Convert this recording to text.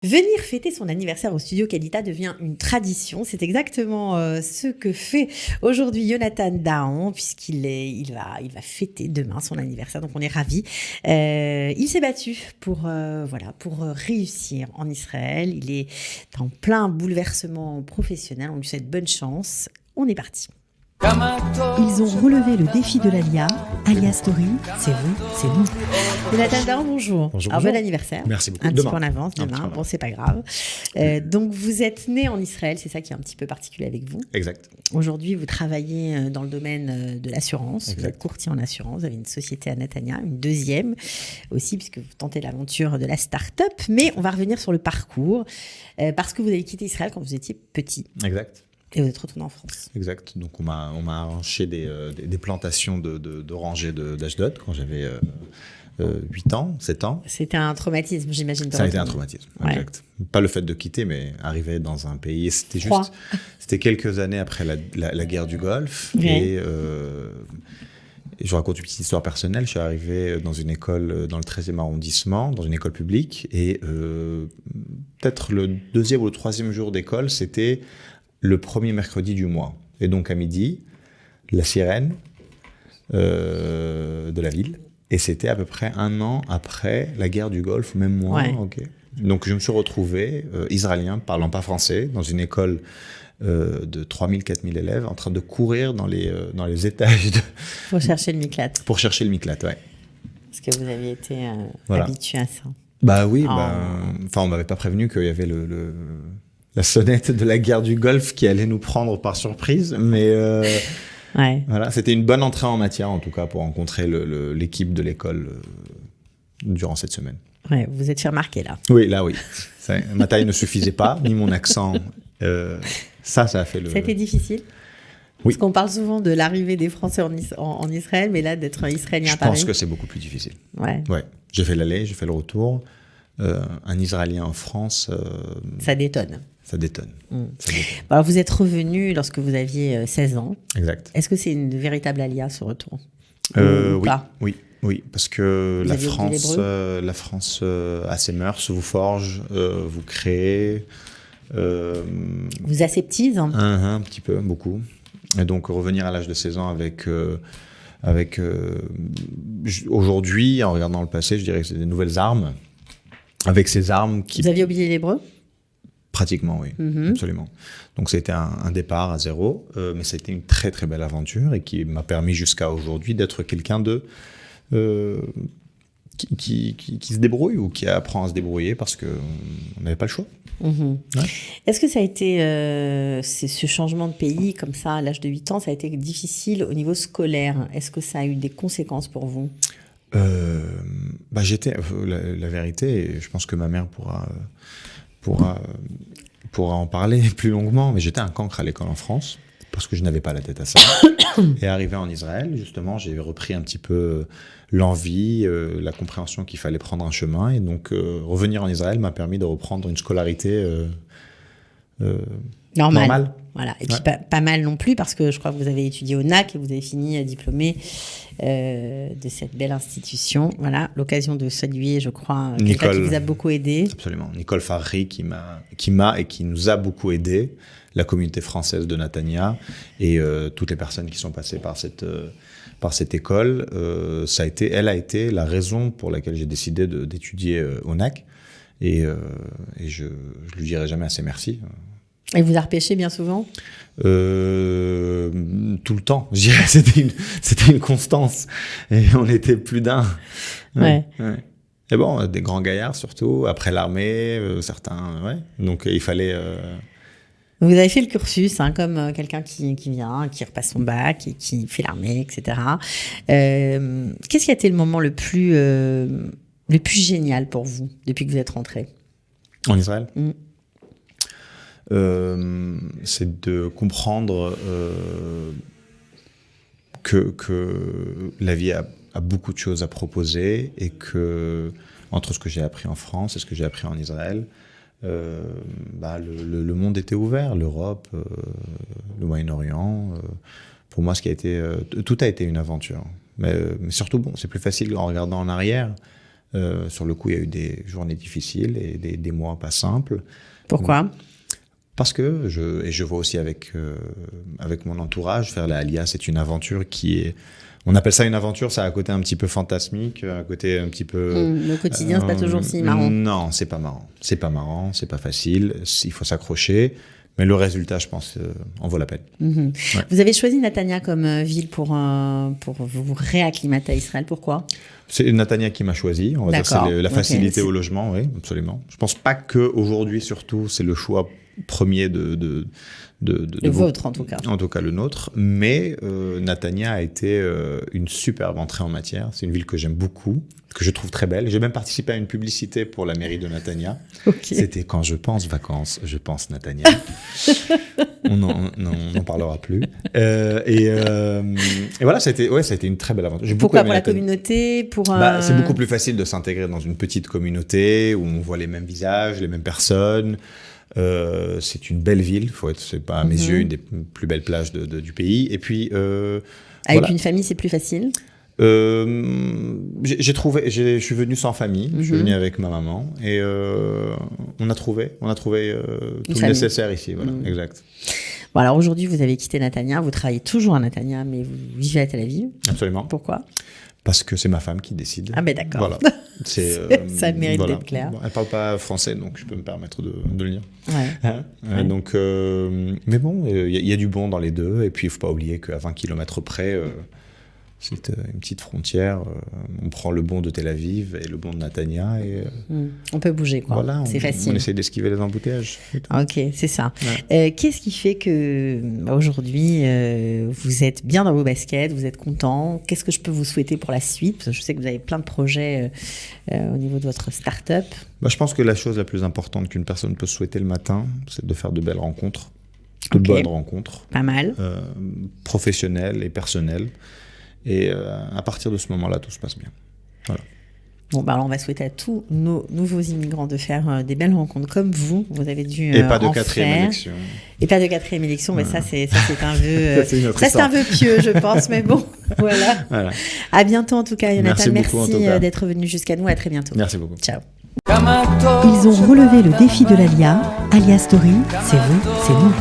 Venir fêter son anniversaire au studio Qualita devient une tradition. C'est exactement ce que fait aujourd'hui Jonathan Dahan, il va fêter demain son anniversaire. Donc on est ravis. Il s'est battu pour réussir en Israël. Il est en plein bouleversement professionnel. On lui souhaite bonne chance. On est parti. Ils ont relevé le défi de l'Alia. Alia Story, c'est vous, c'est nous. Jonathan Dahan, bonjour. Bonjour. Alors, bon anniversaire. Merci beaucoup. Un petit peu en avance, demain. Bon, c'est pas grave. Donc, vous êtes né en Israël, c'est ça qui est un petit peu particulier avec vous. Exact. Aujourd'hui, vous travaillez dans le domaine de l'assurance. Exact. Vous êtes courtier en assurance. Vous avez une société à Netanya, une deuxième aussi, puisque vous tentez l'aventure de la start-up. Mais on va revenir sur le parcours, parce que vous avez quitté Israël quand vous étiez petit. Exact. Et vous êtes retourné en France. Exact. Donc, on m'a arraché des plantations d'orangers d'Ashdod quand j'avais 8 ans, 7 ans. C'était un traumatisme, j'imagine. Ça a été un traumatisme, ouais. Exact. Pas le fait de quitter, mais arriver dans un pays. C'était quelques années après la guerre du Golfe. Ouais. Et je vous raconte une petite histoire personnelle. Je suis arrivé dans une école dans le 13e arrondissement, dans une école publique. Et peut-être le deuxième ou le troisième jour d'école, c'était le premier mercredi du mois. Et donc à midi, la sirène de la ville. Et c'était à peu près un an après la guerre du Golfe, même moins. Ouais. Okay. Donc je me suis retrouvé, israélien, parlant pas français, dans une école de 3000, 4000 élèves, en train de courir dans les étages. Pour chercher le miklat. Pour chercher le miklat, ouais. Parce que vous aviez été voilà. habitué à ça. Bah oui, on m'avait pas prévenu qu'il y avait la sonnette de la guerre du Golfe qui allait nous prendre par surprise, mais ouais. Voilà, c'était une bonne entrée en matière en tout cas pour rencontrer l'équipe de l'école durant cette semaine. Ouais, vous êtes fait remarquer là. Oui, là oui. Ma taille ne suffisait pas, ni mon accent. Ça a fait le... Ça a été difficile. Oui. Parce qu'on parle souvent de l'arrivée des Français en Israël, mais là d'être israélien à Paris. Je pense que c'est beaucoup plus difficile. Ouais. J'ai fait l'aller, j'ai fait le retour. Un Israélien en France... Ça détonne. Ça détonne. Ça détonne. Alors, vous êtes revenu lorsque vous aviez 16 ans. Exact. Est-ce que c'est une véritable alia, ce retour oui, pas oui, parce que vous la France a ses mœurs, vous forge, vous crée. Vous aseptise un petit peu, beaucoup. Et donc revenir à l'âge de 16 ans avec aujourd'hui, en regardant le passé, je dirais que c'est des nouvelles armes. Avec ces armes qui... Vous aviez oublié l'hébreu ? Pratiquement, oui, absolument. Donc c'était un départ à zéro, mais c'était une très très belle aventure et qui m'a permis jusqu'à aujourd'hui d'être quelqu'un qui se débrouille ou qui apprend à se débrouiller parce qu'on n'avait pas le choix. Ouais. Est-ce que ça a été, ce changement de pays comme ça à l'âge de 8 ans, ça a été difficile au niveau scolaire ? Est-ce que ça a eu des conséquences pour vous ? J'étais la vérité, et je pense que ma mère pourra en parler plus longuement, mais j'étais un cancre à l'école en France parce que je n'avais pas la tête à ça. Et arrivé en Israël, justement, j'ai repris un petit peu l'envie, la compréhension qu'il fallait prendre un chemin, et donc revenir en Israël m'a permis de reprendre une scolarité normale. Voilà. Et puis pas mal non plus, parce que je crois que vous avez étudié au NAC et vous avez fini diplômé de cette belle institution. Voilà, l'occasion de saluer, je crois, quelqu'un qui vous a beaucoup aidé. Absolument. Nicole Farri qui m'a et qui nous a beaucoup aidé, la communauté française de Netanya et toutes les personnes qui sont passées par cette école. Elle a été la raison pour laquelle j'ai décidé d'étudier au NAC et je lui dirai jamais assez merci. Et vous a repêché bien souvent ? Tout le temps, je dirais. C'était une constance. Et on était plus d'un. Ouais. Et bon, des grands gaillards surtout, après l'armée, certains, ouais. Donc il fallait... Vous avez fait le cursus, comme quelqu'un qui vient, qui repasse son bac et qui fait l'armée, etc. Qu'est-ce qui a été le moment le plus génial pour vous depuis que vous êtes rentré ? En Israël ? C'est de comprendre que la vie a beaucoup de choses à proposer et que entre ce que j'ai appris en France et ce que j'ai appris en Israël, le monde était ouvert, l'Europe, le Moyen-Orient. Pour moi, tout a été une aventure. Mais surtout, c'est plus facile en regardant en arrière Sur le coup, il y a eu des journées difficiles et des mois pas simples. Pourquoi ? Parce que je vois aussi avec mon entourage, faire la Aliyah, c'est une aventure qui est... On appelle ça une aventure, ça a un côté un petit peu fantasmique, un côté un petit peu... Le quotidien, c'est pas toujours si marrant. Non, c'est pas marrant. C'est pas marrant, c'est pas facile, il faut s'accrocher. Mais le résultat, je pense, en vaut la peine. Ouais. Vous avez choisi Netanya comme ville pour vous réacclimater à Israël. Pourquoi ? C'est Netanya qui m'a choisi. On va dire c'est la facilité au logement, oui, absolument. Je pense pas qu'aujourd'hui, surtout, c'est le choix premier de vôtre, en tout cas. En tout cas, le nôtre. Mais Netanya a été une superbe entrée en matière. C'est une ville que j'aime beaucoup, que je trouve très belle. J'ai même participé à une publicité pour la mairie de Netanya. Okay. C'était quand je pense vacances, je pense Netanya. On n'en parlera plus. Et voilà, ça a été une très belle aventure. Pourquoi ? Pour la communauté, c'est beaucoup plus facile de s'intégrer dans une petite communauté où on voit les mêmes visages, les mêmes personnes. C'est une belle ville. C'est pas à mes yeux une des plus belles plages du pays. Et puis avec une famille, c'est plus facile. Je suis venu sans famille. Je suis venu avec ma maman et on a trouvé tout le nécessaire ici. Voilà, exact. Bon, alors aujourd'hui, vous avez quitté Netanya. Vous travaillez toujours à Netanya, mais vous vivez à Tel Aviv. Absolument. Pourquoi ? Parce que c'est ma femme qui décide. Ah ben d'accord. Voilà. Ça mérite d'être clair. Elle parle pas français, donc je peux me permettre de le dire. Ouais. Donc, mais bon, il y a du bon dans les deux. Et puis, il faut pas oublier qu'à 20 km près, c'est une petite frontière. On prend le bon de Tel Aviv et le bon de Netanya. Et, on peut bouger, quoi. Voilà, c'est facile. On essaie d'esquiver les embouteillages. Ok, c'est ça. Ouais. Qu'est-ce qui fait que aujourd'hui, vous êtes bien dans vos baskets, vous êtes content ? Qu'est-ce que je peux vous souhaiter pour la suite ? Parce que je sais que vous avez plein de projets au niveau de votre start-up. Je pense que la chose la plus importante qu'une personne peut souhaiter le matin, c'est de faire de belles rencontres, de bonnes rencontres. Pas mal. Professionnelles et personnelles. Et à partir de ce moment-là, tout se passe bien. Voilà. Bon, alors on va souhaiter à tous nos nouveaux immigrants de faire des belles rencontres comme vous. Vous avez dû et pas de quatrième élection. Et pas de quatrième élection, mais ça c'est un vœu. C'est un vœu pieux, je pense, mais bon, voilà. À bientôt en tout cas, Yonatan. Merci d'être venu jusqu'à nous. À très bientôt. Merci beaucoup. Ciao. Ils ont relevé le défi de l'Aliyah. Aliyah Story, c'est vous, c'est nous.